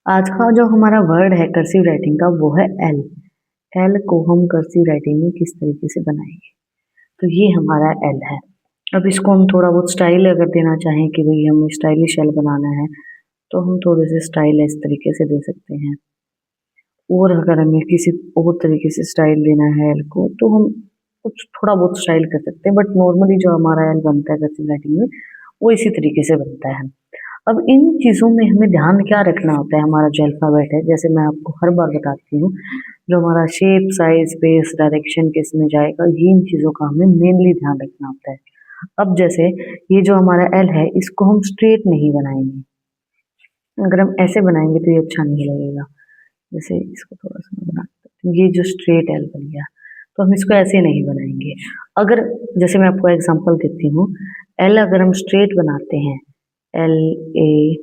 आज का जो हमारा वर्ड है कर्सिव राइटिंग का वो है एल। एल को हम कर्सिव राइटिंग में किस तरीके से बनाएंगे, तो ये हमारा एल है। अब इसको हम थोड़ा बहुत स्टाइल अगर देना चाहें कि भाई हमें स्टाइलिश एल बनाना है तो हम थोड़े से स्टाइल इस तरीके से दे सकते हैं। और अगर हमें किसी और तरीके से स्टाइल देना है एल को तो हम कुछ थोड़ा बहुत स्टाइल कर सकते हैं, बट नॉर्मली जो हमारा एल बनता है कर्सिव राइटिंग में वो इसी तरीके से बनता है। अब इन चीज़ों में हमें ध्यान क्या रखना होता है, हमारा जो अल्फ़ाबेट है जैसे मैं आपको हर बार बताती हूँ, जो हमारा शेप, साइज, स्पेस, डायरेक्शन किस में जाएगा, ये इन चीज़ों का हमें मेनली ध्यान रखना होता है। अब जैसे ये जो हमारा एल है इसको हम स्ट्रेट नहीं बनाएंगे। अगर हम ऐसे बनाएंगे तो ये अच्छा नहीं लगेगा। जैसे इसको थोड़ा सा मैं बनाती हूँ, ये जो स्ट्रेट एल बन गया, तो हम इसको ऐसे नहीं बनाएंगे। अगर जैसे मैं आपको एग्जांपल देती हूँ, एल अगर हम स्ट्रेट बनाते हैं, एल ए,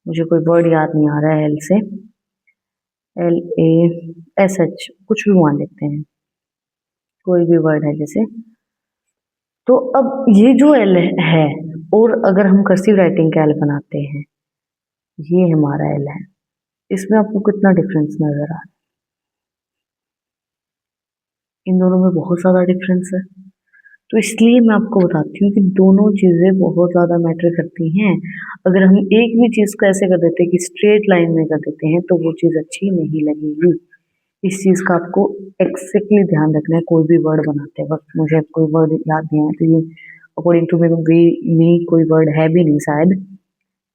मुझे कोई वर्ड याद नहीं आ रहा है एल से, एल ए एस एच कुछ भी मान लेते हैं, कोई भी वर्ड है जैसे। तो अब ये जो एल है, और अगर हम कर्सिव राइटिंग का एल बनाते हैं, ये हमारा एल है, इसमें आपको कितना डिफरेंस नजर आ रहा है? इन दोनों में बहुत ज़्यादा डिफरेंस है। तो इसलिए मैं आपको बताती हूँ कि दोनों चीज़ें बहुत ज़्यादा मैटर करती हैं। अगर हम एक भी चीज़ को ऐसे कर देते हैं कि स्ट्रेट लाइन में कर देते हैं तो वो चीज़ अच्छी नहीं लगेगी। इस चीज़ का आपको एक्सैक्टली ध्यान रखना है कोई भी वर्ड बनाते वक्त। मुझे अब कोई वर्ड याद नहीं आया, तो ये अकॉर्डिंग टू मी कोई वर्ड है भी नहीं शायद,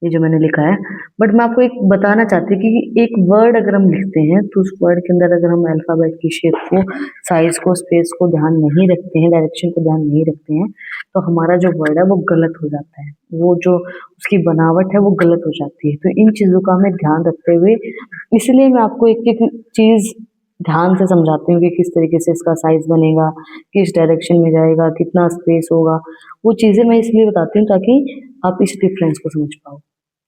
ये जो मैंने लिखा है। बट मैं आपको एक बताना चाहती हूँ कि एक वर्ड अगर हम लिखते हैं तो उस वर्ड के अंदर अगर हम अल्फ़ाबेट की शेप को, साइज को, स्पेस को ध्यान नहीं रखते हैं, डायरेक्शन को ध्यान नहीं रखते हैं, तो हमारा जो वर्ड है वो गलत हो जाता है। वो जो उसकी बनावट है वो गलत हो जाती है। तो इन चीज़ों का हमें ध्यान रखते हुए, इसलिए मैं आपको एक एक चीज़ ध्यान से समझाती हूँ कि किस तरीके से इसका साइज बनेगा, किस डायरेक्शन में जाएगा, कितना स्पेस होगा। वो चीज़ें मैं इसलिए बताती हूँ ताकि आप इस डिफरेंस को समझ पाओ।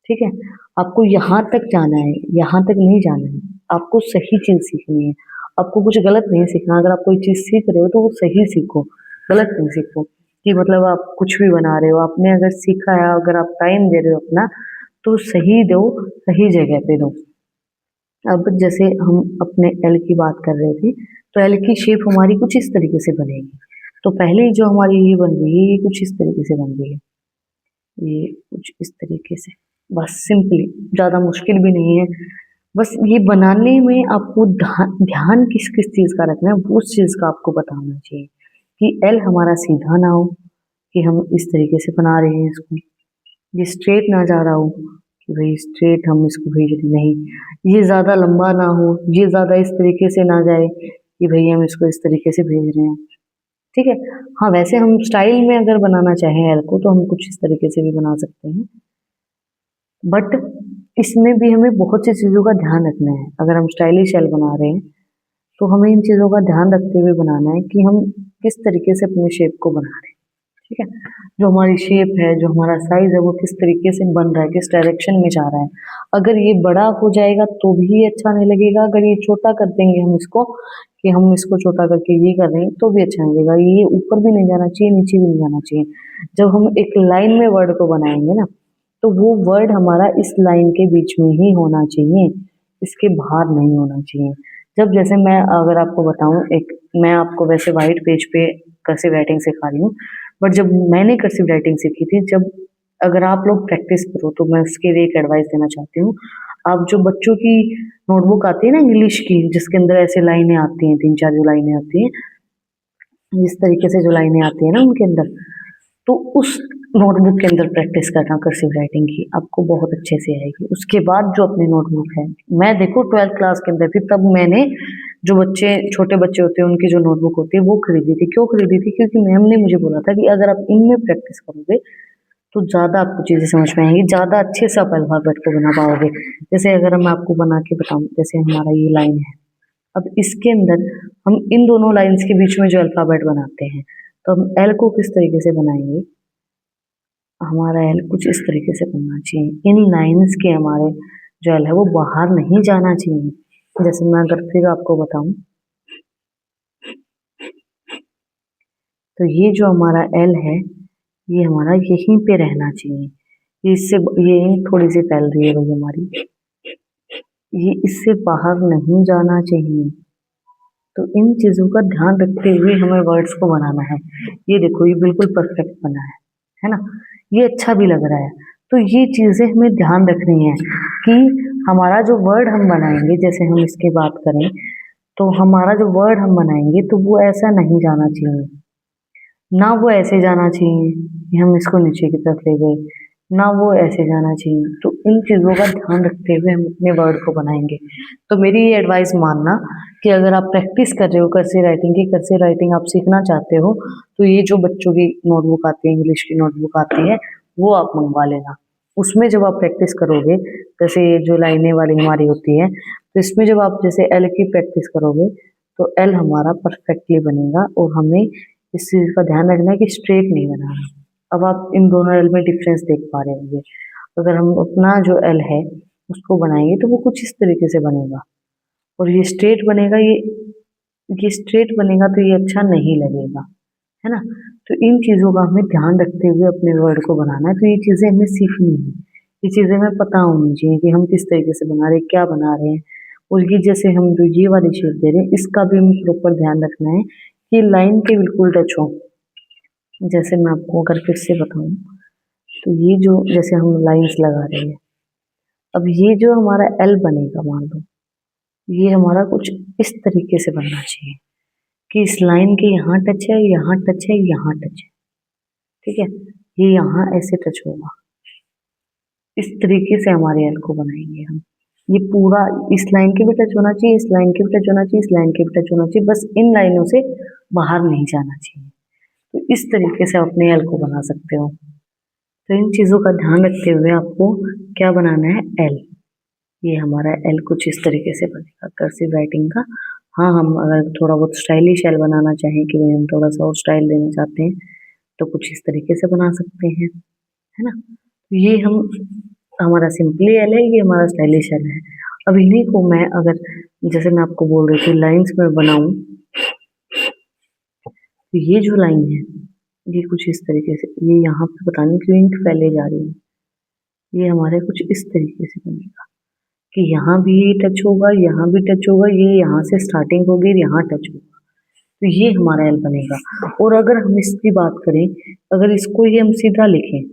ठीक है, आपको यहाँ तक जाना है, यहाँ तक नहीं जाना है। आपको सही चीज़ सीखनी है, आपको कुछ गलत नहीं सीखना। अगर आप कोई चीज़ सीख रहे हो तो वो सही सीखो, गलत नहीं सीखो। कि मतलब आप कुछ भी बना रहे हो, आपने अगर सीखा है, अगर आप टाइम दे रहे हो अपना, तो सही दो, सही जगह पे दो। अब जैसे हम अपने एल की बात कर रहे थे, तो एल की शेप हमारी कुछ इस तरीके से बनेगी। तो पहले जो हमारी ये बन रही है, ये कुछ इस तरीके से बन रही है, ये कुछ इस तरीके से। बस सिंपली, ज़्यादा मुश्किल भी नहीं है। बस ये बनाने में आपको ध्यान किस किस चीज़ का रखना है, वो उस चीज़ का आपको पता होना चाहिए कि एल हमारा सीधा ना हो, कि हम इस तरीके से बना रहे हैं इसको, ये स्ट्रेट ना जा रहा हो कि भाई स्ट्रेट हम इसको भेज रहे नहीं, ये ज़्यादा लंबा ना हो, ये ज़्यादा इस तरीके से ना जाए कि भाई हम इसको इस तरीके से भेज रहे हैं। ठीक है। हाँ, वैसे हम स्टाइल में अगर बनाना चाहें एल को तो हम कुछ इस तरीके से भी बना सकते हैं, बट इसमें भी हमें बहुत सी चीज़ों का ध्यान रखना है। अगर हम स्टाइलिश एल बना रहे हैं तो हमें इन चीज़ों का ध्यान रखते हुए बनाना है कि हम किस तरीके से अपने शेप को बना रहे हैं। ठीक है, जो हमारी शेप है, जो हमारा साइज है, वो किस तरीके से बन रहा है, किस डायरेक्शन में जा रहा है। अगर ये बड़ा हो जाएगा तो भी अच्छा नहीं लगेगा, अगर ये छोटा कर देंगे हम इसको, कि हम इसको छोटा करके ये कर रहे हैं, तो भी अच्छा नहीं लगेगा। ये ऊपर भी नहीं जाना चाहिए, नीचे भी नहीं जाना चाहिए। जब हम एक लाइन में वर्ड को बनाएंगे ना, तो वो वर्ड हमारा इस लाइन के बीच में ही होना चाहिए, इसके बाहर नहीं होना चाहिए। जब जैसे मैं अगर आपको बताऊं, एक मैं आपको वैसे वाइट पेज पे कर्सिव राइटिंग सिखा रही हूँ, बट जब मैंने कर्सिव राइटिंग सीखी थी, जब अगर आप लोग प्रैक्टिस करो तो मैं उसके लिए एक एडवाइस देना चाहती हूँ। आप जो बच्चों की नोटबुक आती है ना इंग्लिश की, जिसके अंदर ऐसे लाइनें आती हैं, 3-4 जो लाइनें आती हैं, इस तरीके से जो लाइनें आती है ना उनके अंदर, तो उस नोटबुक के अंदर प्रैक्टिस करना कर्सिव राइटिंग की, आपको बहुत अच्छे से आएगी। उसके बाद जो अपनी नोटबुक है, मैं देखो 12th क्लास के अंदर थी तब मैंने, जो बच्चे छोटे बच्चे होते हैं उनकी जो नोटबुक होती है वो खरीदी थी। क्यों खरीदी थी? क्योंकि मैम ने मुझे बोला था कि अगर आप इनमें प्रैक्टिस करोगे तो ज़्यादा आपको चीज़ें समझ में आएंगी, ज़्यादा अच्छे से आप अल्फाबेट को बना पाओगे। जैसे अगर मैं आपको बना के बताऊँ, जैसे हमारा ये लाइन है, अब इसके अंदर हम इन दोनों लाइन्स के बीच में जो अल्फाबेट बनाते हैं, तो हम एल को किस तरीके से बनाएंगे, हमारा एल कुछ इस तरीके से बनना चाहिए। इन लाइंस के हमारे जो एल है वो बाहर नहीं जाना चाहिए। जैसे मैं अगर फिर आपको बताऊं, तो ये जो हमारा एल है ये हमारा यहीं पे रहना चाहिए। ये इससे ये थोड़ी सी फैल रही है भाई हमारी, ये इससे बाहर नहीं जाना चाहिए। तो इन चीज़ों का ध्यान रखते हुए हमें वर्ड्स को बनाना है। ये देखो ये बिल्कुल परफेक्ट बना है ना? ये अच्छा भी लग रहा है। तो ये चीज़ें हमें ध्यान रखनी है कि हमारा जो वर्ड हम बनाएंगे, जैसे हम इसकी बात करें तो हमारा जो वर्ड हम बनाएंगे तो वो ऐसा नहीं जाना चाहिए, ना वो ऐसे जाना चाहिए कि हम इसको नीचे की तरफ ले गए, ना वो ऐसे जाना चाहिए। तो इन चीज़ों का ध्यान रखते हुए हम अपने वर्ड को बनाएंगे। तो मेरी ये एडवाइस मानना कि अगर आप प्रैक्टिस कर रहे हो कर्सिव राइटिंग की, कर्सिव राइटिंग आप सीखना चाहते हो, तो ये जो बच्चों की नोटबुक आती है, इंग्लिश की नोटबुक आती है, वो आप मंगवा लेना। उसमें जब आप प्रैक्टिस करोगे, जैसे ये जो लाइनें वाली हमारी होती है, तो इसमें जब आप जैसे एल की प्रैक्टिस करोगे तो एल हमारा परफेक्टली बनेगा। और हमें इस चीज़ का ध्यान रखना है कि स्ट्रेट नहीं बनाना। अब आप इन दोनों एल में डिफरेंस देख पा रहे होंगे। अगर हम अपना जो एल है उसको बनाएंगे तो वो कुछ इस तरीके से बनेगा, और ये स्ट्रेट बनेगा, ये स्ट्रेट बनेगा तो ये अच्छा नहीं लगेगा, है ना? तो इन चीज़ों का हमें ध्यान रखते हुए अपने वर्ड को बनाना है। तो ये चीज़ें हमें सीखनी है, ये चीज़ें हमें पता होनी चाहिए कि हम किस तरीके से बना रहे हैं, क्या बना रहे हैं। और ये जैसे हम जो ये वाली शेप दे रहे हैं, इसका भी हमें प्रॉपर ध्यान रखना है कि लाइन के बिल्कुल टच हो। जैसे मैं आपको अगर फिर से बताऊं, तो ये जो जैसे हम लाइंस लगा रहे हैं, अब ये जो हमारा एल बनेगा, मान लो ये हमारा कुछ इस तरीके से बनना चाहिए कि इस लाइन के यहाँ टच है, यहाँ टच है, यहाँ टच है, ठीक है? ये यहाँ ऐसे टच होगा। इस तरीके से हमारे एल को बनाएंगे हम। ये पूरा इस लाइन के भी टच होना चाहिए, इस लाइन के भी टच होना चाहिए, इस लाइन के भी टच होना चाहिए, बस इन लाइनों से बाहर नहीं जाना चाहिए। तो इस तरीके से आप अपने एल को बना सकते हो। तो इन चीज़ों का ध्यान रखते हुए आपको क्या बनाना है, एल। ये हमारा एल कुछ इस तरीके से बनेगा कर्सिव राइटिंग का। हाँ, हम अगर थोड़ा बहुत स्टाइलिश एल बनाना चाहें कि भाई हम थोड़ा सा और स्टाइल देना चाहते हैं, तो कुछ इस तरीके से बना सकते हैं, है ना? ये हम हमारा सिंपली एल है, ये हमारा स्टाइलिश एल है। अब इन्हीं को मैं अगर जैसे मैं आपको बोल रही थी लाइंस में बनाऊं, तो ये जो लाइन है ये कुछ इस तरीके से, ये यहाँ पे पता नहीं क्यों इंक फैले जा रही है, ये हमारे कुछ इस तरीके से बनेगा कि यहाँ भी ये टच होगा, यहाँ भी टच होगा, ये यहाँ से स्टार्टिंग होगी, यहाँ टच होगा। तो ये हमारा एल बनेगा। और अगर हम इसकी बात करें, अगर इसको ये हम सीधा लिखें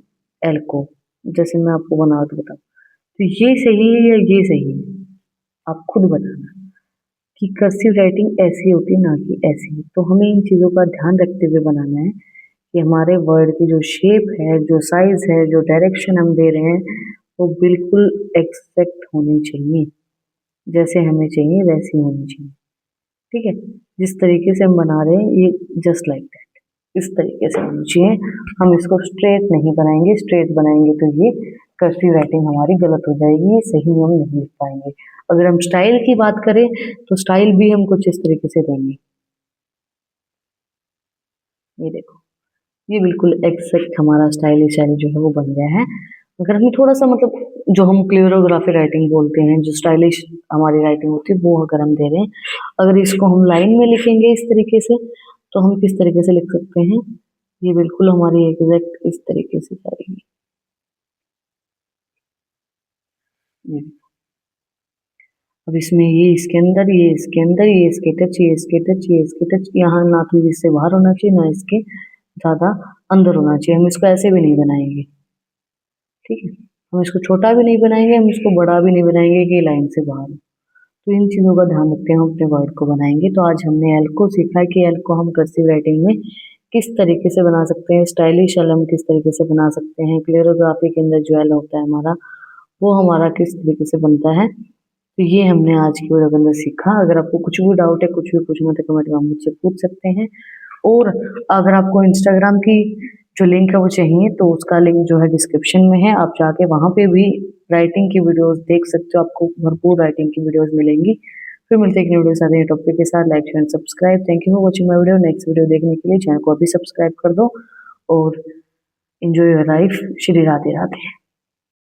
एल को, जैसे मैं आपको बना के बताऊँ, तो ये सही है या ये सही है, आप खुद बताना कि कर्सिव राइटिंग ऐसी होती है ना कि ऐसी। तो हमें इन चीज़ों का ध्यान रखते हुए बनाना है कि हमारे वर्ड की जो शेप है, जो साइज है, जो डायरेक्शन हम दे रहे हैं, वो बिल्कुल एग्जैक्ट होनी चाहिए, जैसे हमें चाहिए वैसी होनी चाहिए, ठीक है? जिस तरीके से हम बना रहे हैं ये जस्ट लाइक दैट, इस तरीके से होनी चाहिए। हम इसको स्ट्रेट नहीं बनाएंगे, स्ट्रेट बनाएंगे तो ये कर्सिव राइटिंग हमारी गलत हो जाएगी, ये सही हम नहीं लिख पाएंगे। अगर हम स्टाइल की बात करें तो स्टाइल भी हम कुछ इस तरीके से देंगे। ये देखो, ये बिल्कुल एग्जैक्ट हमारा स्टाइलिश एल जो है वो बन गया है। अगर हमें थोड़ा सा मतलब जो हम क्लियरोग्राफी राइटिंग बोलते हैं, जो स्टाइलिश हमारी राइटिंग होती है, वो अगर हम दे रहे हैं, अगर इसको हम लाइन में लिखेंगे इस तरीके से, तो हम किस तरीके से लिख सकते हैं, ये बिल्कुल हमारी एग्जैक्ट इस तरीके से जाएगी। ये अब इसमें ये इसके अंदर, ये इसके अंदर, ये इसके टच, ये इसके टच, ये इसके टच, यहाँ ना तो इससे बाहर होना चाहिए, ना इसके ज़्यादा अंदर होना चाहिए। हम इसको ऐसे भी नहीं बनाएंगे, ठीक है? हम इसको छोटा भी नहीं बनाएंगे, हम इसको बड़ा भी नहीं बनाएंगे कि लाइन से बाहर हो। तो इन चीज़ों का ध्यान रखते हैं हम अपने वर्ड को बनाएंगे। तो आज हमने एल को सीखा कि एल को हम कर्सिव राइटिंग में किस तरीके से बना सकते हैं, स्टाइलिश एल हम किस तरीके से बना सकते हैं, क्लियरोग्राफी के अंदर जो एल होता है हमारा, वो हमारा किस तरीके से बनता है। तो ये हमने आज की वीडियो के अंदर सीखा। अगर आपको कुछ भी डाउट है, कुछ भी पूछना है, तो कमेंट में आप मुझसे पूछ सकते हैं। और अगर आपको इंस्टाग्राम की जो लिंक है वो चाहिए, तो उसका लिंक जो है डिस्क्रिप्शन में है, आप जाके वहाँ पे भी राइटिंग की वीडियोस देख सकते हो, आपको भरपूर राइटिंग की वीडियोस मिलेंगी। फिर मिलते हैं एक नई वीडियो के साथ, नए टॉपिक के साथ। Like share subscribe. Thank you for watching my video. Next video देखने के लिए चैनल को अभी सब्सक्राइब कर दो और enjoy your life. Shri Radhe Radhe.